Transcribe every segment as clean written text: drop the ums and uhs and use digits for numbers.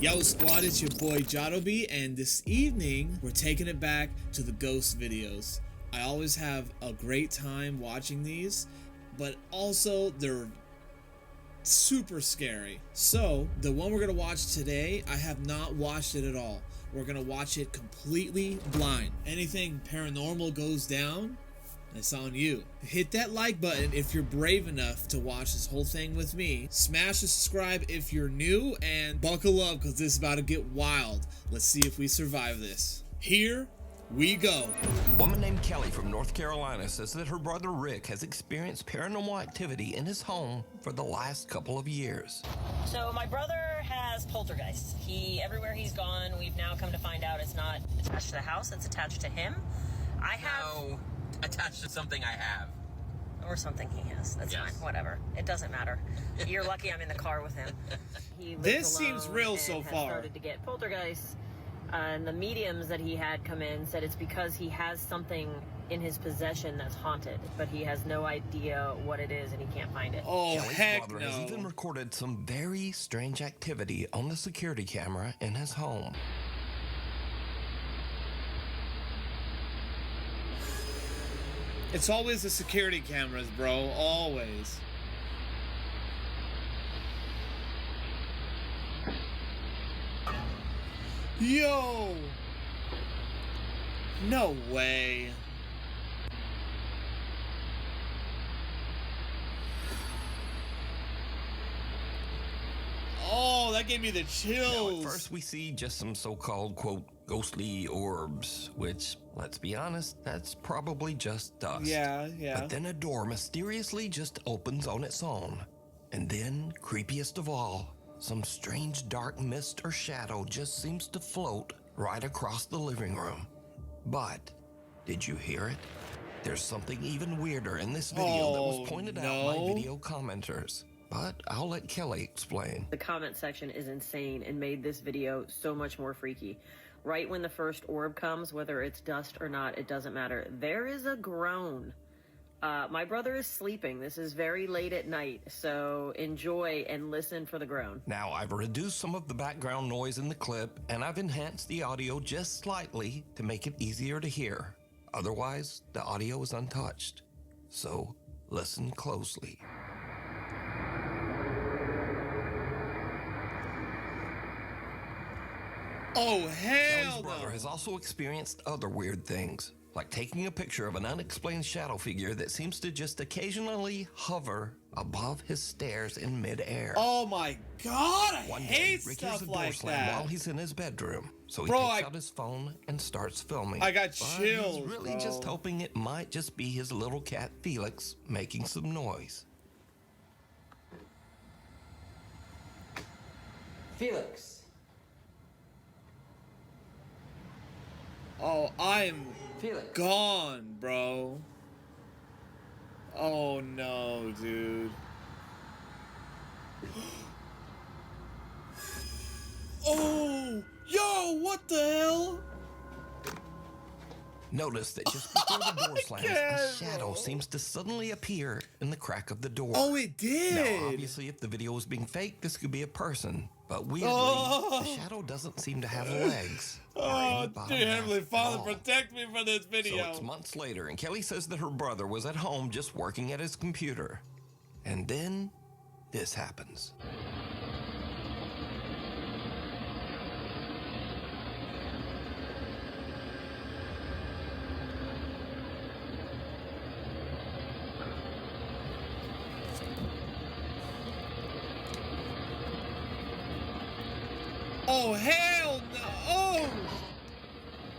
Yo squad, it's your boy Jodoby, and this evening we're taking it back to the ghost videos. I always have a great time watching these, but also they're super scary. So the one we're gonna watch today, I have not watched it at all. We're gonna watch it completely blind. Anything paranormal goes down, it's on you. Hit that like button if you're brave enough to watch this whole thing with me. Smash the subscribe if you're new, and buckle up because this is about to get wild. Let's see if we survive this. Here we go. A woman named Kelly from North Carolina says that her brother Rick has experienced paranormal activity in his home for the last couple of years. So my brother has poltergeists. Everywhere he's gone, we've now come to find out it's not attached to the house, it's attached to him. I have... No, attached to something I have. Or something he has. That's Yes. fine, whatever. It doesn't matter. You're lucky I'm in the car with him. He lives This seems alone real and so has far. started to get poltergeists. And the mediums that he had come in said it's because he has something in his possession that's haunted, but he has no idea what it is and he can't find it. Oh, Kelly's heck brother has even no. recorded some very strange activity on the security camera in his home. It's always the security cameras, bro. Always. Yo! No way. Oh, that gave me the Now, chills. at first we see just some so-called, quote, ghostly orbs, which, let's be honest, that's probably just dust. Yeah. But then a door mysteriously just opens on its own. And then, creepiest of all, some strange dark mist or shadow just seems to float right across the living room. But, did you hear it? There's something even weirder in this video that was pointed out by video commenters. But I'll let Kelly explain. The comment section is insane and made this video so much more freaky. Right when the first orb comes, whether it's dust or not, it doesn't matter. There is a groan. My brother is sleeping. This is very late at night, so enjoy and listen for the groan. Now, I've reduced some of the background noise in the clip, and I've enhanced the audio just slightly to make it easier to hear. Otherwise, the audio is untouched. So, listen closely. Oh, hell Kelly's brother no. has also experienced other weird things, like taking a picture of an unexplained shadow figure that seems to just occasionally hover above his stairs in midair. Oh my god, I One day, hate Rick hears stuff a door like slam that. while he's in his bedroom, so he Bro, takes out his phone and starts filming. I got But chills, he's really bro. just hoping it might just be his little cat Felix making some noise. Felix. Oh, I'm Felix. gone, bro. Oh no, dude. Oh, yo, what the hell? Notice that just before the door slams, a can't, shadow bro. seems to suddenly appear in the crack of the door. Oh, it did. Now, obviously, if the video was being faked, this could be a person. But weirdly, Oh. the shadow doesn't seem to have legs. or Oh, any bottom dear half Heavenly at Father, all. protect me from this So video. it's months later, and Kelly says that her brother was at home just working at his computer. And then, this happens. Oh, hell no. Oh,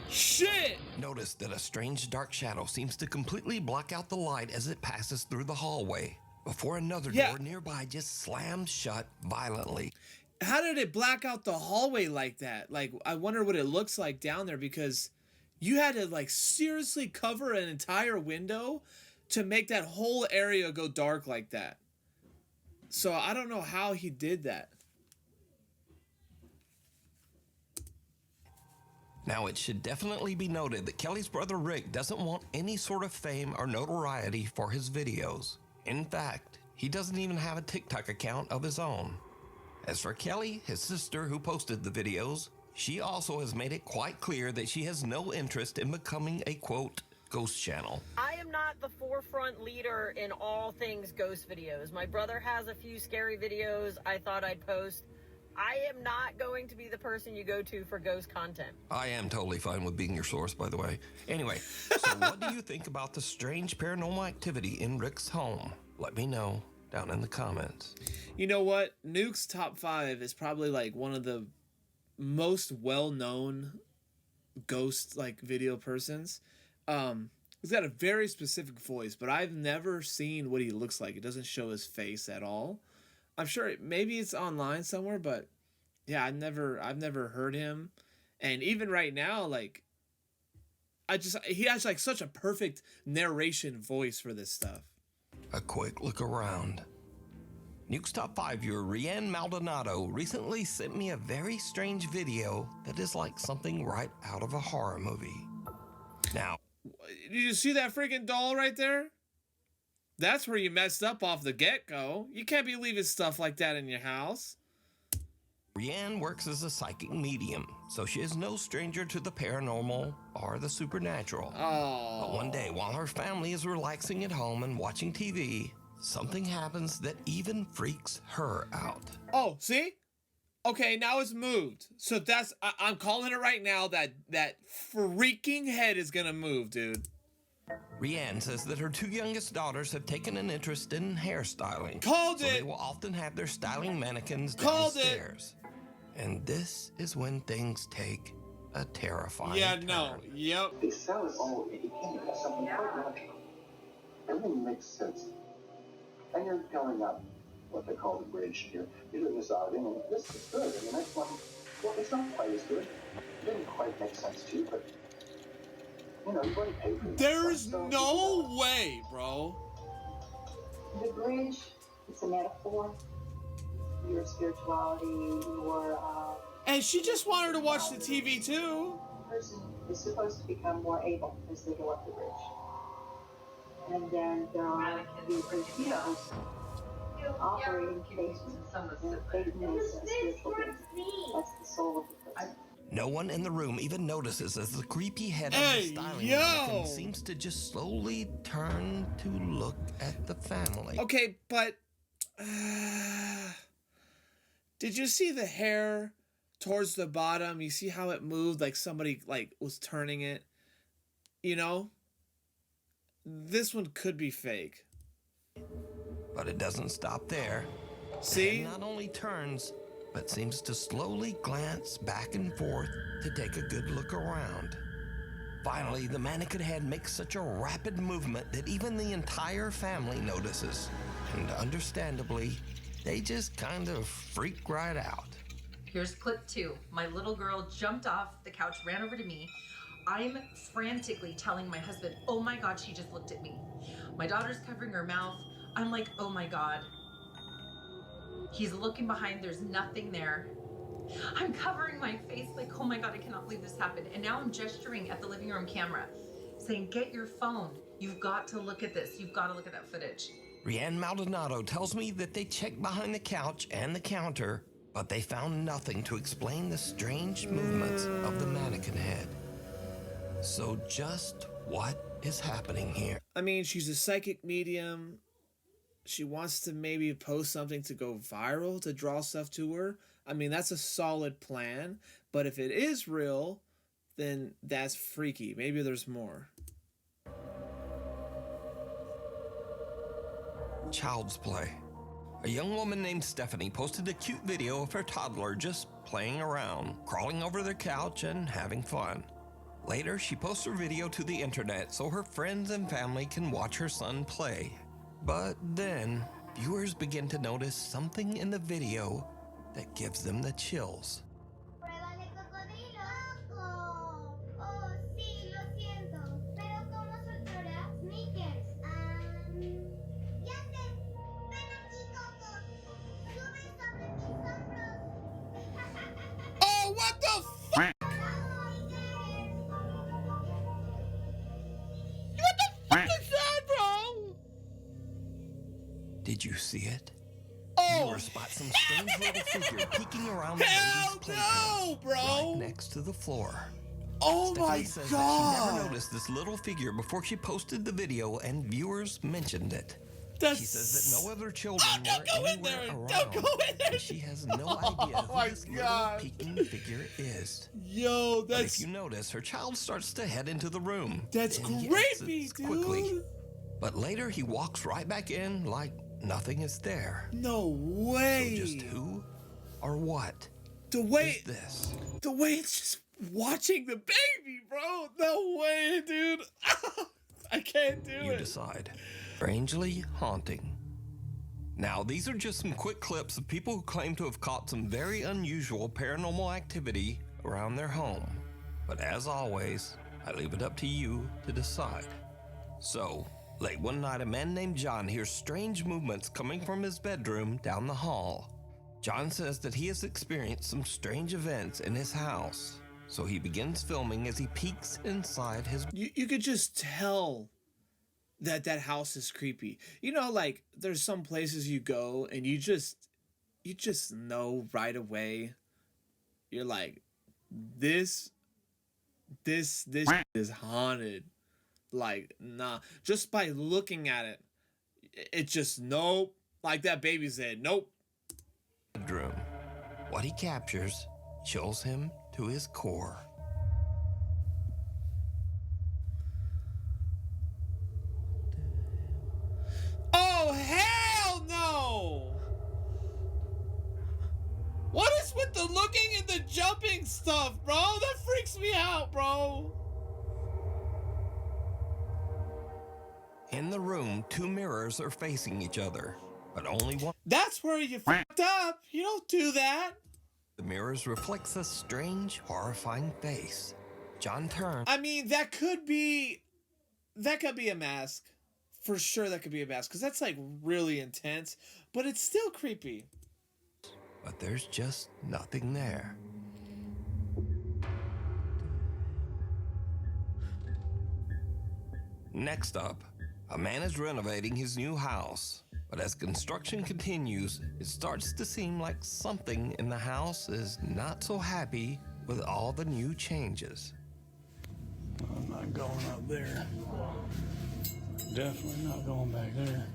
shit. Notice that a strange dark shadow seems to completely block out the light as it passes through the hallway, before another Yeah. door nearby just slams shut violently. How did it black out the hallway like that? Like, I wonder what it looks like down there, because you had to, like, seriously cover an entire window to make that whole area go dark like that. So I don't know how he did that. Now, it should definitely be noted that Kelly's brother Rick doesn't want any sort of fame or notoriety for his videos. In fact, he doesn't even have a TikTok account of his own. As for Kelly, his sister who posted the videos, she also has made it quite clear that she has no interest in becoming a, quote, ghost channel. I am not the forefront leader in all things ghost videos. My brother has a few scary videos I thought I'd post. I am not going to be the person you go to for ghost content. I am totally fine with being your source, by the way. Anyway, so what do you think about the strange paranormal activity in Rick's home? Let me know down in the comments. You know what? Nuke's top 5 is probably like one of the most well-known ghost like video persons. He's got a very specific voice, but I've never seen what he looks like. It doesn't show his face at all. I'm sure maybe it's online somewhere, but yeah, I've never heard him. And even right now, like he has like such a perfect narration voice for this stuff. A quick look around. Nuke's Top 5 viewer Rianne Maldonado recently sent me a very strange video that is like something right out of a horror movie. Now, did you see that freaking doll right there? That's where you messed up off the get-go. You can't be leaving stuff like that in your house. Rianne works as a psychic medium, so she is no stranger to the paranormal or the supernatural. Oh. But one day, while her family is relaxing at home and watching TV, something happens that even freaks her out. Oh, see? Okay, now it's moved. So I'm calling it right now that freaking head is gonna move, dude. Rianne says that her 2 youngest daughters have taken an interest in hairstyling. Called so it! They will often have their styling mannequins Called downstairs. And this is when things take a terrifying turn. No. Yep. They sell it all. It became something quite natural. Everything makes sense. And you're going up what they call the bridge. You're doing this out, and this is good. And the next one, well, it's not quite as good. It didn't quite make sense to you, but you know, you've already paid for it. There's no way, bro. The bridge, it's a metaphor. Your spirituality, your And she just wanted to watch the TV too. person is supposed to become more able as they go up the bridge. And then there are the bridge heroes operating faith and faithfulness and spiritual being. That's the soul of the person. No one in the room even notices as the creepy head of Hey, the styling yo! mannequin seems to just slowly turn to look at the family. Okay, but did you see the hair towards the bottom? You see how it moved like somebody like was turning it? You know? This one could be fake. But it doesn't stop there. See? It not only turns, but seems to slowly glance back and forth to take a good look around. Finally, the mannequin head makes such a rapid movement that even the entire family notices. And understandably, they just kind of freak right out. Here's clip 2. My little girl jumped off the couch, ran over to me. I'm frantically telling my husband, oh my God, she just looked at me. My daughter's covering her mouth. I'm like, oh my God. He's looking behind, there's nothing there. I'm covering my face like, oh my God, I cannot believe this happened. And now I'm gesturing at the living room camera, saying, get your phone. You've got to look at this. You've got to look at that footage. Rianne Maldonado tells me that they checked behind the couch and the counter, but they found nothing to explain the strange movements of the mannequin head. So just what is happening here? I mean, she's a psychic medium. She wants to maybe post something to go viral to draw stuff to her. I mean, that's a solid plan. But if it is real, then that's freaky. Maybe there's more. Child's play. A young woman named Stephanie posted a cute video of her toddler just playing around, crawling over the couch and having fun. Later, she posts her video to the internet so her friends and family can watch her son play. But then, viewers begin to notice something in the video that gives them the chills. Oh, what the fuck? What the fuck is that, bro? Did you see it? Oh, Viewers neighbors spot some strange little figure peeking around the Hell baby's no, playpen bro! right next to the floor. Oh my Stephanie says god! that she never noticed this little figure before she posted the video and viewers mentioned it. That's... She says that no other children Don't were go in anywhere there! around, Don't go in there! and she has no idea Oh my who this God. little peeking figure is. Yo, But if that's... you notice, her child starts to head into the room. That's Then he creepy, exits quickly. dude! But later he walks right back in like nothing is there. No way! So just who or what The way... is this? The way it's just watching the baby, bro! No way, dude! I can't do You it! decide. Strangely haunting. Now, these are just some quick clips of people who claim to have caught some very unusual paranormal activity around their home. But as always, I leave it up to you to decide. So, late one night, a man named John hears strange movements coming from his bedroom down the hall. John says that he has experienced some strange events in his house, so he begins filming as he peeks inside his... You could just tell that house is creepy. You know, like, there's some places you go and you just know right away. You're like, this is haunted. Like, nah. Just by looking at it, it just, nope. Like that baby said, nope. bedroom. What he captures chills him to his core. Oh, hell no! What is with the looking and the jumping stuff, bro? That freaks me out, bro. In the room, two mirrors are facing each other, but only one That's where you fucked up. You don't do that. of the mirrors reflects a strange, horrifying face. John turns I mean, that could be a mask. For sure that could be a mask, because that's like really intense, but it's still creepy. but there's just nothing there. Next up, a man is renovating his new house, but as construction continues, it starts to seem like something in the house is not so happy with all the new changes. I'm not going up there. Definitely not going back there.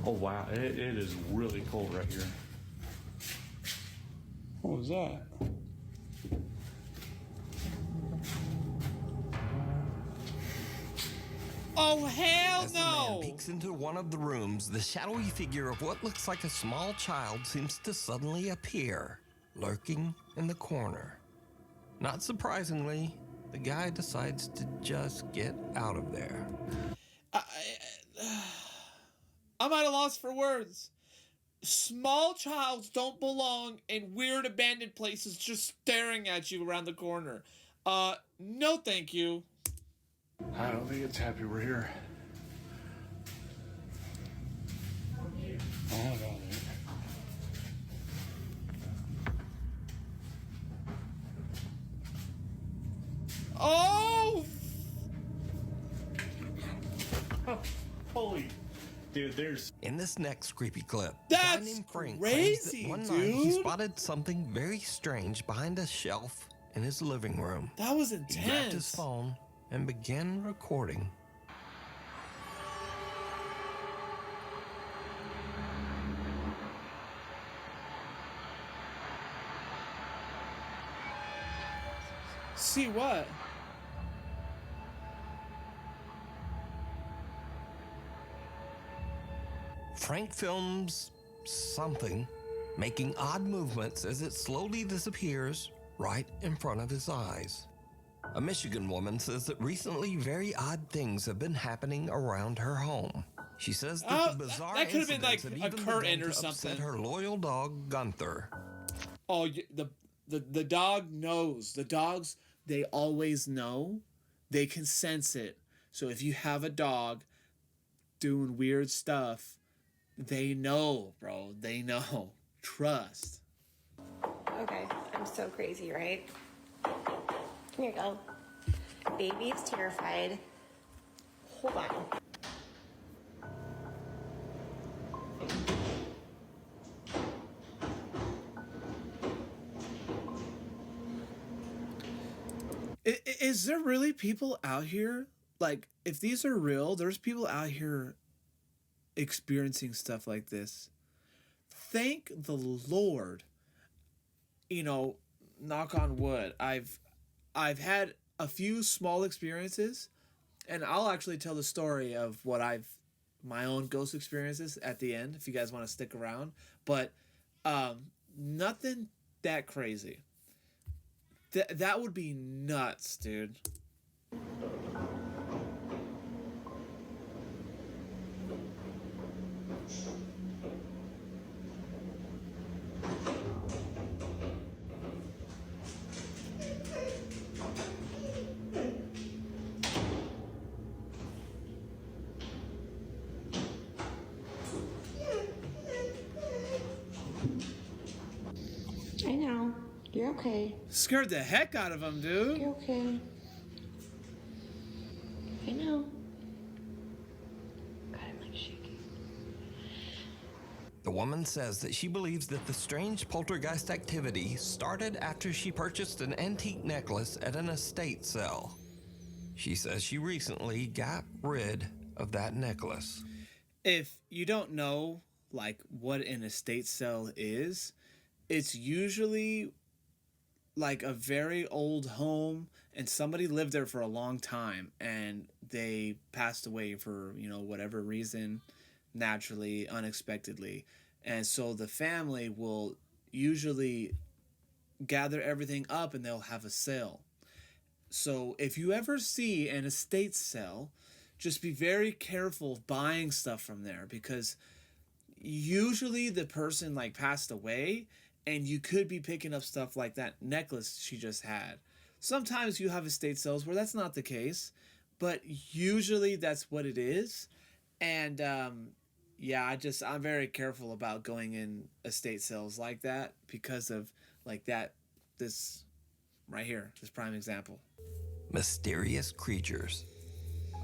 Oh wow, it is really cold right here. What was that? Oh, hell As the man no! peeks into one of the rooms, the shadowy figure of what looks like a small child seems to suddenly appear, lurking in the corner. Not surprisingly, the guy decides to just get out of there. I'm at a loss for words. Small childs don't belong in weird abandoned places just staring at you around the corner. No thank you. I don't think it's happy we're here. Oh my God. Oh! Holy, dude, there's... In this next creepy clip, a guy That's named Frank crazy, claims that one night he dude. spotted something very strange behind a shelf in his living room. That was He grabbed his intense. phone and began recording. See what? Frank films something, making odd movements as it slowly disappears right in front of his eyes. A Michigan woman says that recently very odd things have been happening around her home. She says that the bizarre that could've been incidents like have a even curtain begun or to upset something. her loyal dog, Gunther. Oh, the dog knows. The dogs, they always know. They can sense it. So if you have a dog doing weird stuff, they know, bro. They know. Trust. Okay, I'm so crazy, right? Here you go. Baby is terrified. Hold on. Is there really people out here? Like, if these are real, there's people out here experiencing stuff like this. Thank the Lord. You know, knock on wood. I've had a few small experiences, and I'll actually tell the story of my own ghost experiences at the end if you guys want to stick around. But nothing that crazy. That would be nuts, dude. I know. You're okay. Scared the heck out of him, dude. You're okay. I know. God, I'm like shaking. The woman says that she believes that the strange poltergeist activity started after she purchased an antique necklace at an estate sale. She says she recently got rid of that necklace. If you don't know, like, what an estate sale is, it's usually like a very old home and somebody lived there for a long time and they passed away for, you know, whatever reason, naturally, unexpectedly. And so the family will usually gather everything up and they'll have a sale. So if you ever see an estate sale, just be very careful of buying stuff from there, because usually the person like passed away and you could be picking up stuff like that necklace she just had. Sometimes you have estate sales where that's not the case, but usually that's what it is. And yeah, I'm very careful about going in estate sales like that because of like that, this right here, this prime example. Mysterious creatures.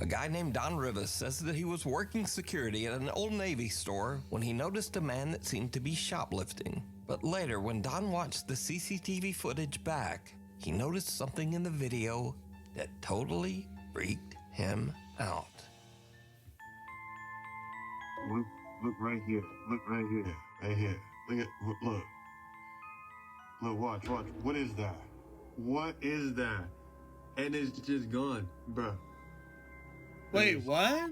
A guy named Don Rivas says that he was working security at an Old Navy store when he noticed a man that seemed to be shoplifting. But later, when Don watched the CCTV footage back, he noticed something in the video that totally freaked him out. Look right here. Look right here. Right here. Look. Look, watch. What is that? What is that? And it's just gone, bruh. Wait, what?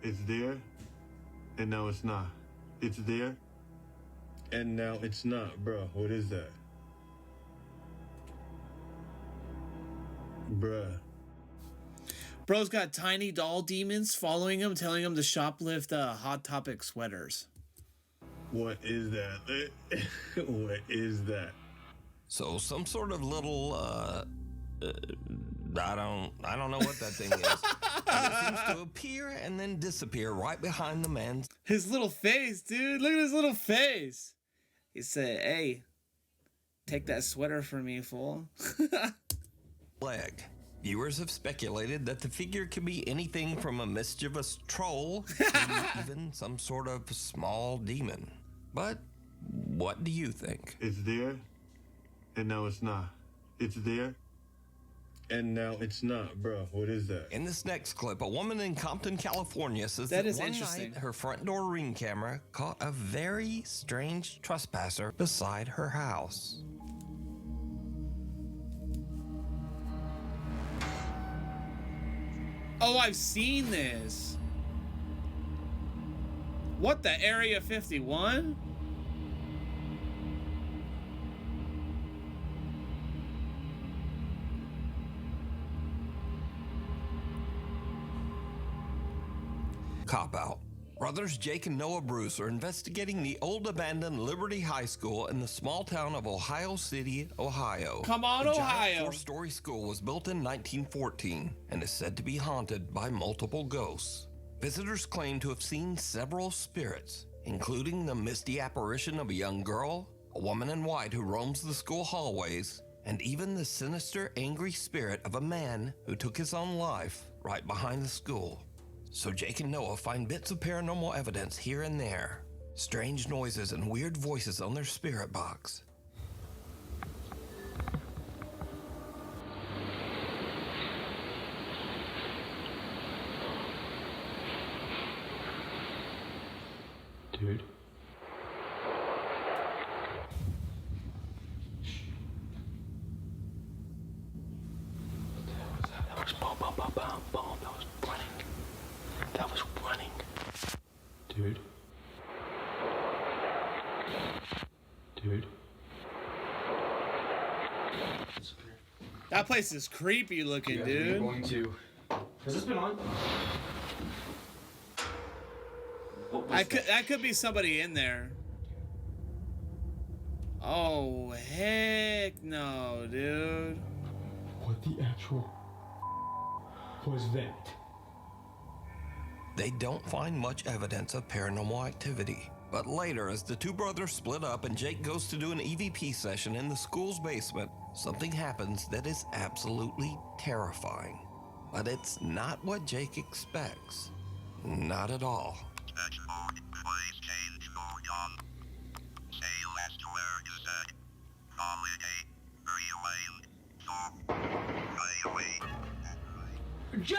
It's there, and now it's not. It's there, and now it's not, bruh. What is that? Bruh. Bro's got tiny doll demons following him, telling him to shoplift Hot Topic sweaters. What is that? What is that? So some sort of little, I don't know what that thing is. But it seems to appear and then disappear right behind the man's His little face, dude. Look at his little face. He said, "Hey, take that sweater from me, fool." leg. Viewers have speculated that the figure could be anything from a mischievous troll to even some sort of small demon. But what do you think? It's there, and now it's not. It's there, and now it's not, bro. What is that? In this next clip, a woman in Compton, California says That that is one interesting. night her front door ring camera caught a very strange trespasser beside her house. Oh, I've seen this. What, the Area 51? Cop out. Brothers Jake and Noah Bruce are investigating the old abandoned Liberty High School in the small town of Ohio City, Ohio. Come on, the Ohio. giant 4-story school was built in 1914 and is said to be haunted by multiple ghosts. Visitors claim to have seen several spirits, including the misty apparition of a young girl, a woman in white who roams the school hallways, and even the sinister, angry spirit of a man who took his own life right behind the school. So Jake and Noah find bits of paranormal evidence here and there, strange noises and weird voices on their spirit box. Dude. That was boom, boom, boom, boom, boom. That was running. That was running. Dude. Dude. That place is creepy looking, dude. Going to. Has this been on? That could be somebody in there. Oh heck no, dude. What the actual was that? They don't find much evidence of paranormal activity. But later, as the two brothers split up and Jake goes to do an EVP session in the school's basement, something happens that is absolutely terrifying. But it's not what Jake expects. Not at all. Jake!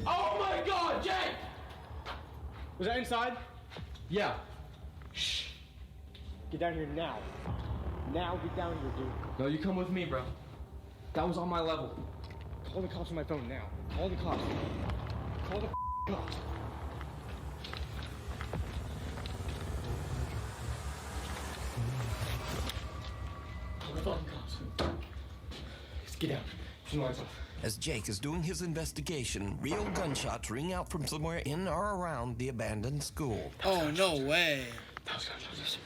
Oh my God, Jake! Was that inside? Yeah. Shh. Get down here now. Now get down here, dude. No, you come with me, bro. That was on my level. Call the cops on my phone now. Call the cops. Call the cops. Call the fucking cops. Get down. Turn the lights off. As Jake is doing his investigation, real gunshots ring out from somewhere in or around the abandoned school. Oh, no way. That was gunshots.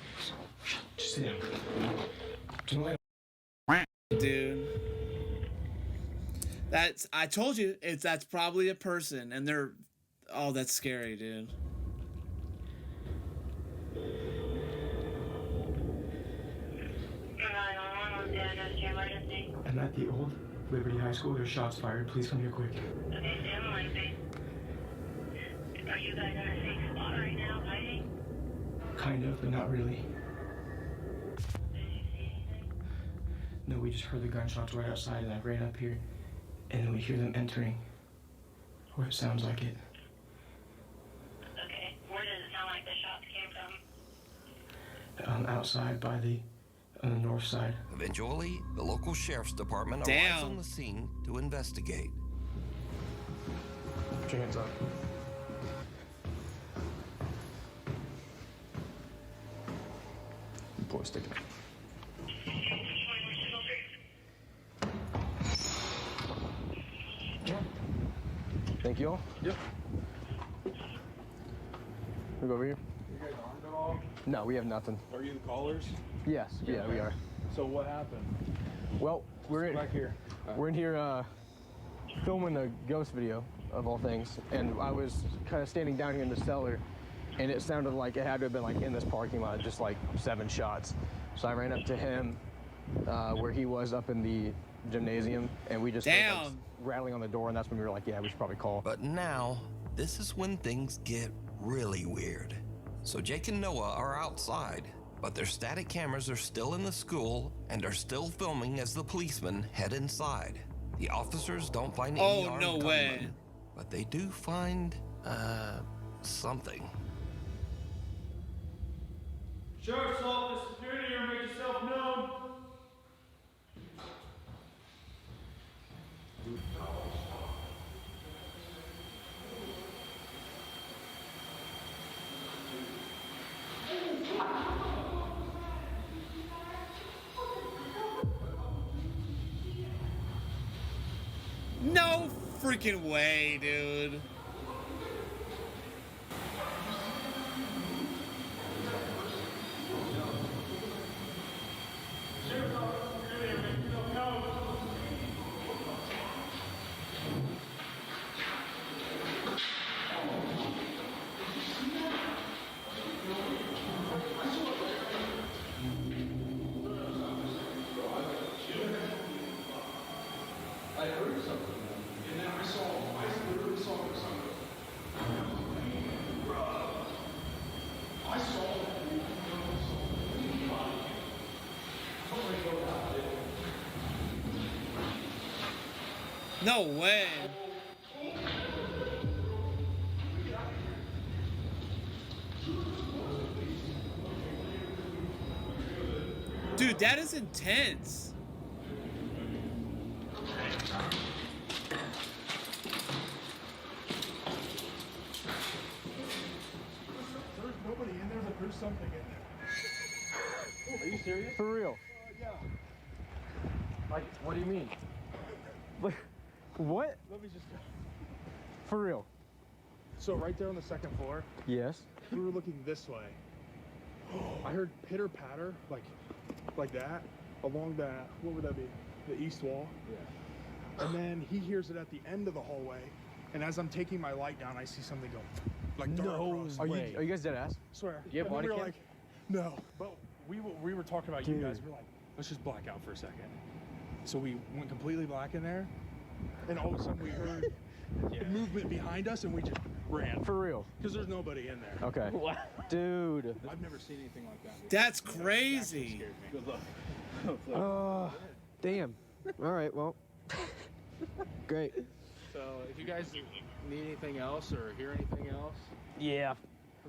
Just sit down. Turn the light off. Dude. I told you, that's probably a person, and they're, oh, that's scary, dude. I'm at the old Liberty High School. There's shots fired. Please come here quick. Okay, stand on me. Are you guys in a safe spot right now, hiding? Kind of, but not really. Did you see anything? No, we just heard the gunshots right outside, and I ran up here, and then we hear them entering. Or it sounds like it. Okay, where does it sound like the shots came from? Outside by on the north side. Eventually, the local sheriff's department arrives on the scene to investigate. Put your hands up. Pull a stick. Thank you all. Yep. We go over here. You guys armed at all? No, we have nothing. Are you the callers? Yes, yeah, we are. So what happened? Well, we're in back here. We're in here filming a ghost video of all things, and I was kind of standing down here in the cellar, and it sounded like it had to have been like in this parking lot, just like 7 shots. So I ran up to him where he was up in the gymnasium, and we just heard, like, rattling on the door, and that's when we were like, yeah, we should probably call. But now, this is when things get really weird. So Jake and Noah are outside, but their static cameras are still in the school and are still filming as the policemen head inside. The officers don't find any armed gunmen, but they do find, something. Sheriff's Office, security here, make yourself known. No freaking way, dude. I heard something, and then I literally saw something. I saw No way. Dude, that is intense. There's nobody in there, but there's something in there. Are you serious? For real? Yeah. Like, what do you mean? Like, what? Let me just go. For real? So right there on the second floor, Yes. we were looking this way. I heard pitter patter, like that, along that, what would that be? The east wall? Yeah. And then he hears it at the end of the hallway. And as I'm taking my light down, I see something go like dart across. Are you guys dead ass? Swear. Do you have And then body we were cam? like, no. But we were talking about you guys. We're like, let's just black out for a second. So we went completely black in there, and all of a sudden we heard movement behind us, and we just ran. For real? Because there's nobody in there. Okay. Dude. I've never seen anything like that. That's crazy. Good luck. Damn. All right, well. Great. So if you guys need anything else or hear anything else, Yeah.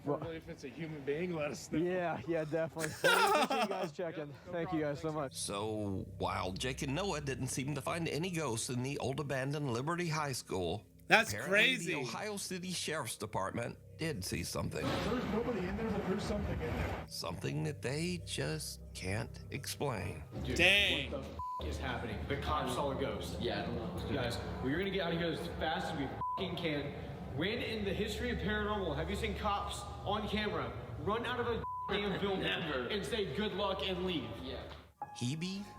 preferably if it's a human being, let us know. Yeah, definitely. Well, appreciate you guys checking. Thank you guys so much. So, while Jake and Noah didn't seem to find any ghosts in the old abandoned Liberty High School, That's apparently crazy. the Ohio City Sheriff's Department did see something. There's nobody in there, but there's something in there. Something that they just can't explain. Dude, Dang. what the is happening? The cops saw a ghost. Yeah, I don't know. Guys, we're gonna get out of here as fast as we can. When in the history of paranormal have you seen cops on camera run out of a damn building and say good luck and leave? Yeah.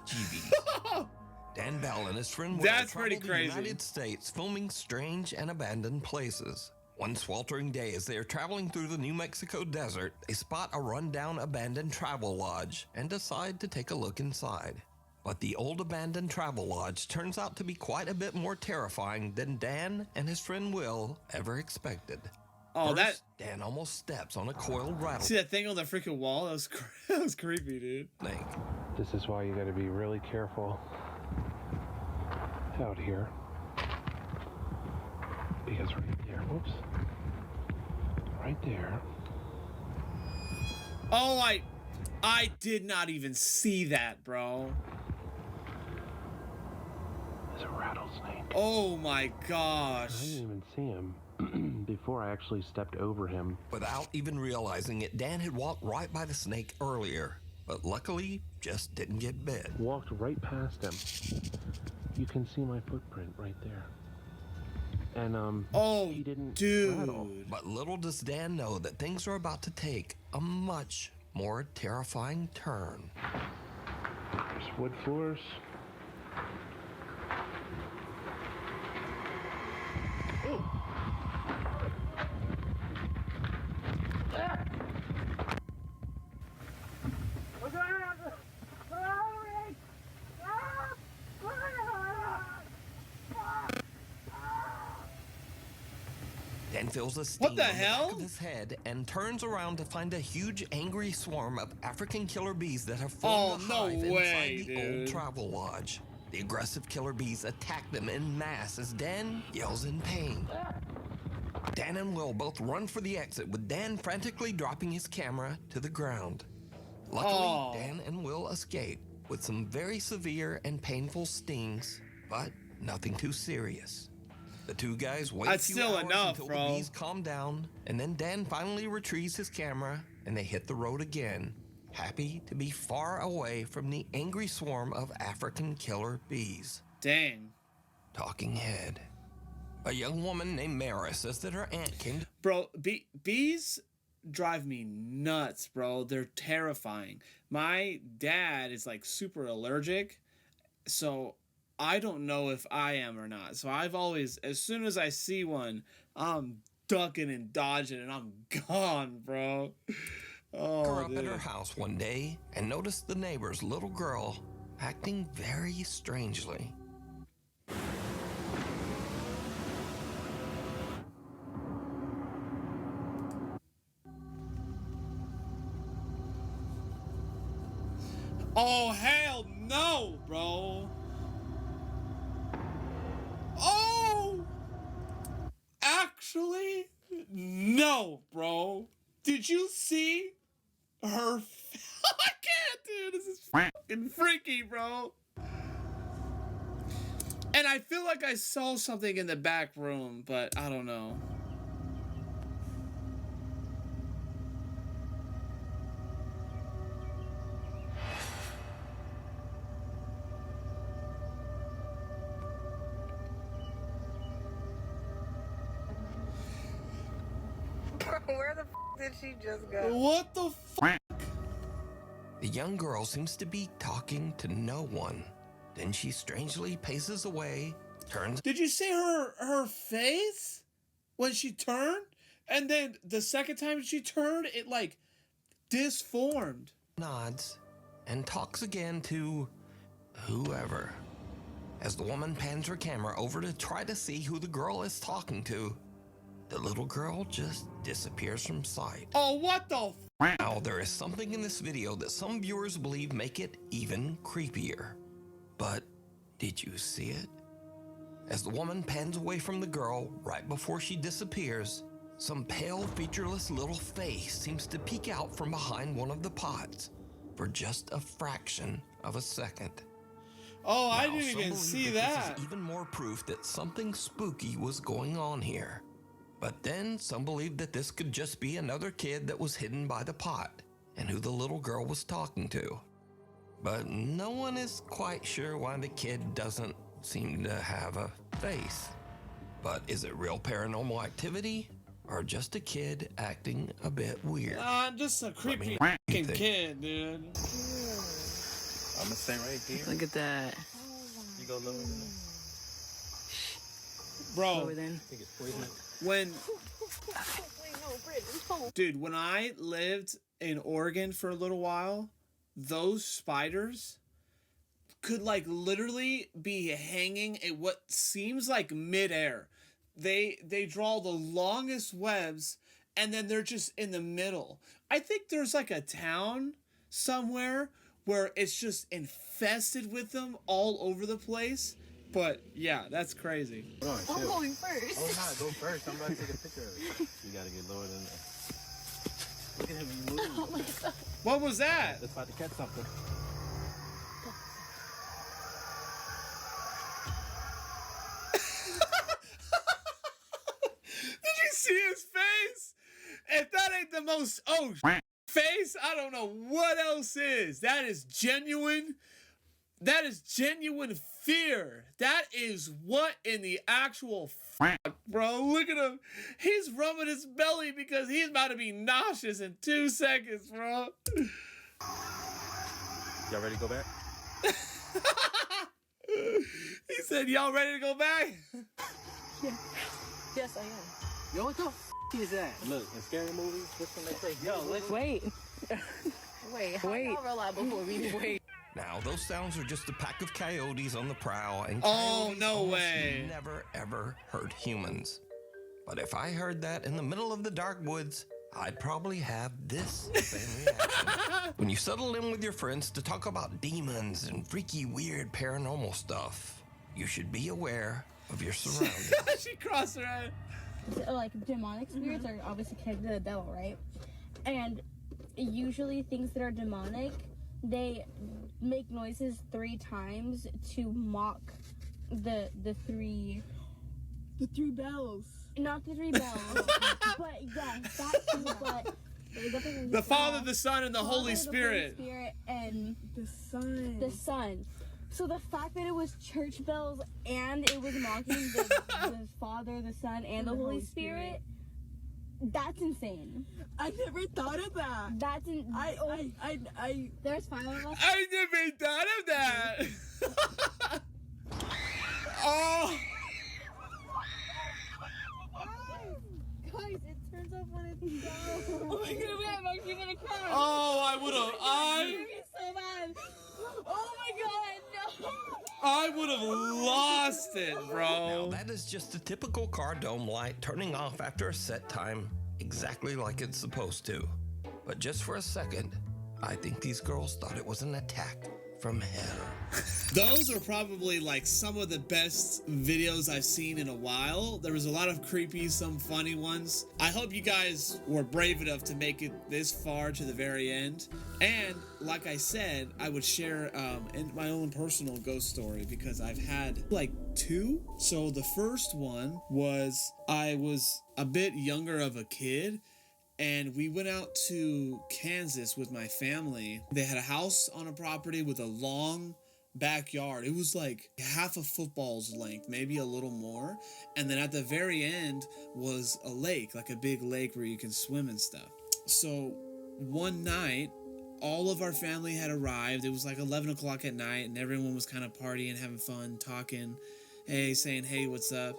Heebie-jeebies. Dan Bell and his friend Will That's pretty traveled the crazy. United States filming strange and abandoned places. One sweltering day, as they are traveling through the New Mexico desert, they spot a rundown abandoned travel lodge and decide to take a look inside. But the old abandoned travel lodge turns out to be quite a bit more terrifying than Dan and his friend Will ever expected. Oh, First, Dan almost steps on a coiled rattlesnake. See that thing on the freaking wall? That was creepy, dude. This is why you gotta be really careful out here. Because right there, whoops. Right there. Oh, I did not even see that, bro. There's a rattlesnake. Oh my gosh. I didn't even see him before I actually stepped over him. Without even realizing it, Dan had walked right by the snake earlier, but luckily just didn't get bit. Walked right past him. You can see my footprint right there. And he didn't rattle. But little does Dan know that things are about to take a much more terrifying turn. There's wood floors. Dan feels a sting What the on hell? back of his head and turns around to find a huge angry swarm of African killer bees that have formed a no hive way, inside the old dude. travel lodge. The aggressive killer bees attack them en masse as Dan yells in pain. Dan and Will both run for the exit, with Dan frantically dropping his camera to the ground. Luckily, Dan and Will escape with some very severe and painful stings, but nothing too serious. The two guys wait That's a few still hours enough, until bro. the bees calm down, and then Dan finally retrieves his camera, and they hit the road again, happy to be far away from the angry swarm of African killer bees. Dang. Talking head. A young woman named Mara says that her aunt came to... Bro, bees drive me nuts, bro. They're terrifying. My dad is like super allergic, so I don't know if I am or not. So I've always, as soon as I see one, I'm ducking and dodging and I'm gone, bro. Oh, her up at dude. her house one day and noticed the neighbor's little girl acting very strangely. Oh, hell no, bro. Oh! Actually, no, bro. Did you see I can't, dude. This is fucking freaky, bro. And I feel like I saw something in the back room, but I don't know. Where the f did she just go? What the f? The young girl seems to be talking to no one. Then she strangely paces away, turns. Did you see her face when she turned? And then the second time she turned, it like disformed. Nods and talks again to whoever. As the woman pans her camera over to try to see who the girl is talking to, the little girl just disappears from sight. Oh, what the f? Now, there is something in this video that some viewers believe make it even creepier. But did you see it? As the woman pans away from the girl right before she disappears, some pale, featureless little face seems to peek out from behind one of the pots for just a fraction of a second. Oh, I Now, didn't some even believe see that. that. This is even more proof that something spooky was going on here. But then some believe that this could just be another kid that was hidden by the pot and who the little girl was talking to. But no one is quite sure why the kid doesn't seem to have a face. But is it real paranormal activity or just a kid acting a bit weird? Just a creepy fucking kid, dude. I'm gonna stay right here. Look at that. You go lower than that. Bro, I think it's poisonous. Dude, when I lived in Oregon for a little while, those spiders could like literally be hanging at what seems like midair. They draw the longest webs and then they're just in the middle. I think there's like a town somewhere where it's just infested with them all over the place. But yeah, that's crazy. Hold on, I'm going first. Oh, no, go first. I'm about to take a picture of it. You gotta get lower than that. Look at him, he moved. Oh my god. What was that? It's about to catch something. Did you see his face? If that ain't the most face, I don't know what else is. That is genuine. That is genuine fear. That is what in the actual fuck, bro. Look at him. He's rubbing his belly because he's about to be nauseous in 2 seconds, bro. Y'all ready to go back? He said, y'all ready to go back? Yeah. Yes, I am. Yo, what the f is that? Look, in scary movies, this when they say, yo, let's wait. Wait, how y'all roll before we wait? Now, those sounds are just a pack of coyotes on the prowl, and oh, coyotes no almost way. never ever hurt humans. But if I heard that in the middle of the dark woods, I'd probably have this same reaction. When you settle in with your friends to talk about demons and freaky, weird paranormal stuff, you should be aware of your surroundings. She crossed her head. Like demonic spirits are obviously connected to the devil, right? And usually things that are demonic, they make noises 3 times to mock the three bells. Not the 3 bells, but yes, that too. But the Father, the Son, and the Holy Spirit. The Holy Spirit and the Son. The Son. So the fact that it was church bells and it was mocking the Father, the Son, and the Holy Spirit, that's insane. I never thought of that. That's I there's 5 of us. I never thought of that. Oh. Guys, it turns off one of these bells. Oh my god, wait, I'm actually gonna cry. Oh, I would have. It's so bad. Oh my god, no. I would have lost it, bro. Now, that is just a typical car dome light turning off after a set time, exactly like it's supposed to. But just for a second, I think these girls thought it was an attack from hell. Those are probably like some of the best videos I've seen in a while. There was a lot of creepy, some funny ones. I hope you guys were brave enough to make it this far to the very end. And like I said, I would share my own personal ghost story because I've had like 2. So the first one was I was a bit younger of a kid, and we went out to Kansas with my family. They had a house on a property with a long backyard. It was like half a football's length, maybe a little more. And then at the very end was a lake, like a big lake where you can swim and stuff. So one night, all of our family had arrived. It was like 11 o'clock at night, and everyone was kind of partying, having fun, talking, saying, hey, what's up?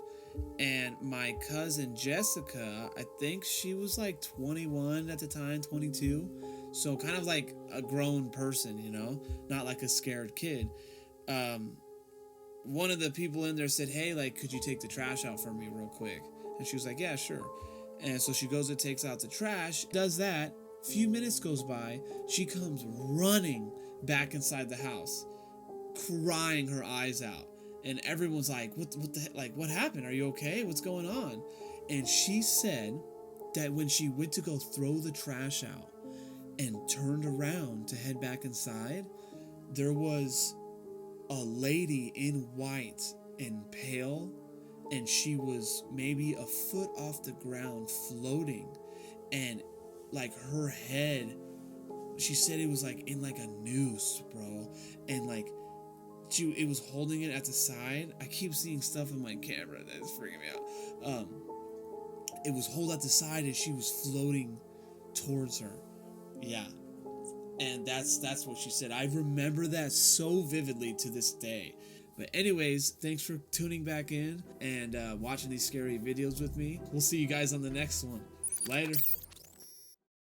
And my cousin Jessica, I think she was like 21 at the time, 22. So kind of like a grown person, you know, not like a scared kid. One of the people in there said, hey, like, could you take the trash out for me real quick? And she was like, yeah, sure. And so she goes and takes out the trash, does that. Few minutes goes by, she comes running back inside the house, crying her eyes out. And everyone's like, what the heck? Like, what happened? Are you okay? What's going on? And she said that when she went to go throw the trash out and turned around to head back inside, there was a lady in white and pale, and she was maybe a foot off the ground floating, and like her head, she said it was like in like a noose, bro, and like it was holding it at the side. I keep seeing stuff on my camera that's freaking me out. It was held at the side and she was floating towards her. Yeah. And that's what she said. I remember that so vividly to this day. But anyways, thanks for tuning back in and watching these scary videos with me. We'll see you guys on the next one. Later.